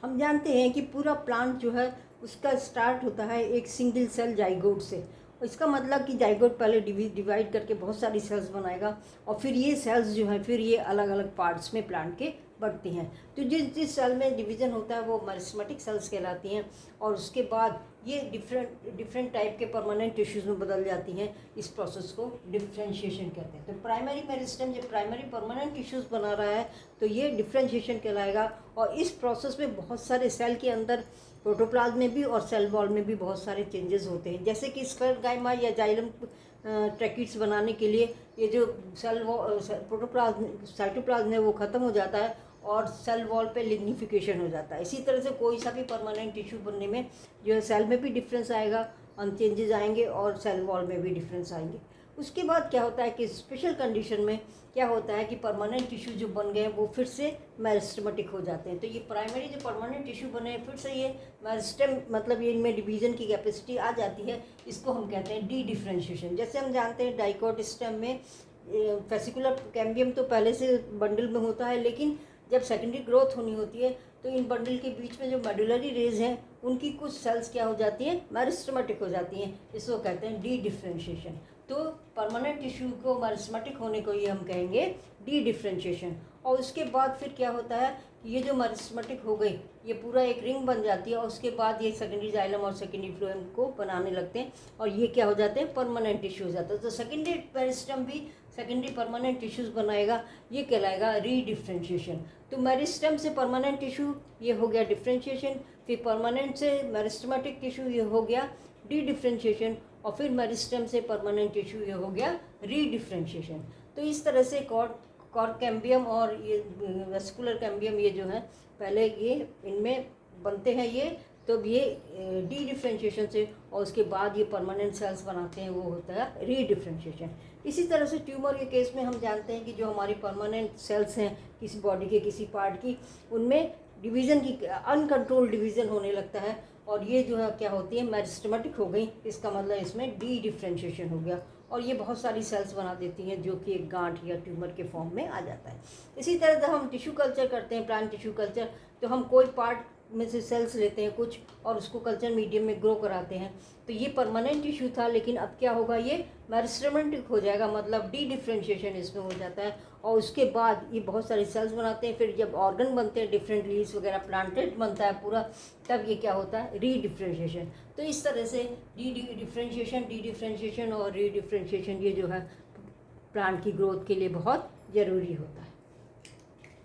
हम जानते हैं कि पूरा प्लांट जो है उसका स्टार्ट होता है एक सिंगल सेल जाइगोट से। इसका मतलब कि जाइगोट पहले डिवाइड करके बहुत सारी सेल्स बनाएगा और फिर ये सेल्स जो है फिर ये अलग अलग पार्ट्स में प्लांट के बढ़ती हैं। तो जिस जिस सेल में डिवीज़न होता है वो मेरिस्टेमेटिक सेल्स कहलाती हैं और उसके बाद ये डिफरेंट टाइप के परमानेंट टिश्यूज़ में बदल जाती हैं। इस प्रोसेस को डिफ्रेंशिएशन कहते हैं। तो प्राइमरी मेरिस्टेम जब प्राइमरी परमानेंट टिश्यूज़ बना रहा है तो ये डिफ्रेंशिएशन कहलाएगा। और इस प्रोसेस में बहुत सारे सेल के अंदर प्रोटोप्लाज्म में भी और सेल वॉल में भी बहुत सारे चेंजेस होते हैं। जैसे कि स्क्लेरोगाइमा या जाइलम ट्रैकिड्स बनाने के लिए ये जो सेल प्रोटोप्लाज्म साइटोप्लाज्म है वो ख़त्म हो जाता है और सेल वॉल पे लिग्निफिकेशन हो जाता है। इसी तरह से कोई सा भी परमानेंट टिश्यू बनने में जो है सेल में भी डिफरेंस आएगा, चेंजेस आएंगे और सेल वॉल में भी डिफरेंस आएंगे। उसके बाद क्या होता है कि स्पेशल कंडीशन में क्या होता है कि परमानेंट टिश्यू जो बन गए हैं वो फिर से मेरिस्टेमेटिक हो जाते हैं। तो ये प्राइमरी जो परमानेंट टिश्यू बने हैं फिर से ये मेरिस्टेम मतलब ये इनमें डिवीज़न की कैपेसिटी आ जाती है। इसको हम कहते हैं डी डिफ्रेंशिएशन। जैसे हम जानते हैं डाइकोट स्टेम में फेसिकुलर कैम्बियम तो पहले से बंडल में होता है, लेकिन जब सेकेंडरी ग्रोथ होनी होती है तो इन बंडल के बीच में जो मेडुलरी रेज हैं उनकी कुछ सेल्स क्या हो जाती हैं, मेरिस्टेमेटिक हो जाती हैं। इसको कहते हैं डी डिफ्रेंशिएशन। तो परमानेंट टिश्यू को मेरिस्टेमेटिक होने को ये हम कहेंगे डी डिफ्रेंशिएशन। और उसके बाद फिर क्या होता है कि ये जो मेरिस्टेमेटिक हो गई ये पूरा एक रिंग बन जाती है और उसके बाद ये सेकेंडरी जाइलम और सेकेंडरी फ्लोएम को बनाने लगते हैं और ये क्या हो जाते हैं, परमानेंट टिश्यू हो जाता है। तो सेकेंडरी मेरिस्टेम भी सेकेंडरी परमानेंट टिश्यूज़ बनाएगा, ये कहलाएगा री डिफ्रेंशिएशन। तो मेरिस्टेम से परमानेंट टिश्यू ये हो गया डिफ्रेंशिएशन, फिर परमानेंट से मेरिस्टेमेटिक टिश्यू ये हो गया डी डिफ्रेंशिएशन और फिर मेरिस्टेम से परमानेंट टिश्यू ये हो गया री डिफ्रेंशिएशन। तो इस तरह से कॉर्ड कैम्बियम और ये वेस्कुलर कैम्बियम ये जो है पहले ये इनमें बनते हैं ये, तो ये डी डिफ्रेंशिएशन से और उसके बाद ये परमानेंट सेल्स बनाते हैं वो होता है री डिफ्रेंशिएशन। इसी तरह से ट्यूमर के केस में हम जानते हैं कि जो हमारी परमानेंट सेल्स हैं किसी बॉडी के किसी पार्ट की, उनमें डिवीज़न की अनकंट्रोल्ड डिवीज़न होने लगता है और ये जो है क्या होती है, मेरिस्टेमेटिक हो गई। इसका मतलब इसमें डी डिफ्रेंशिएशन हो गया और ये बहुत सारी सेल्स बना देती हैं जो कि एक गांठ या ट्यूमर के फॉर्म में आ जाता है। इसी तरह जब हम टिश्यू कल्चर करते हैं, प्लांट टिश्यू कल्चर, तो हम कोई पार्ट में से सेल्स लेते हैं कुछ और उसको कल्चर मीडियम में ग्रो कराते हैं। तो ये परमानेंट टिश्यू था, लेकिन अब क्या होगा, ये मेरिस्टेमेटिक हो जाएगा, मतलब डी डिफ्रेंशिएशन इसमें हो जाता है और उसके बाद ये बहुत सारी सेल्स बनाते हैं। फिर जब ऑर्गन बनते हैं, डिफरेंट लीव्स वगैरह, प्लांटेड बनता है पूरा, तब ये क्या होता है, री डिफ्रेंशिएशन। तो इस तरह से डी डिफ्रेंशिएशन और री डिफ्रेंशिएशन ये जो है प्लांट की ग्रोथ के लिए बहुत ज़रूरी होता है।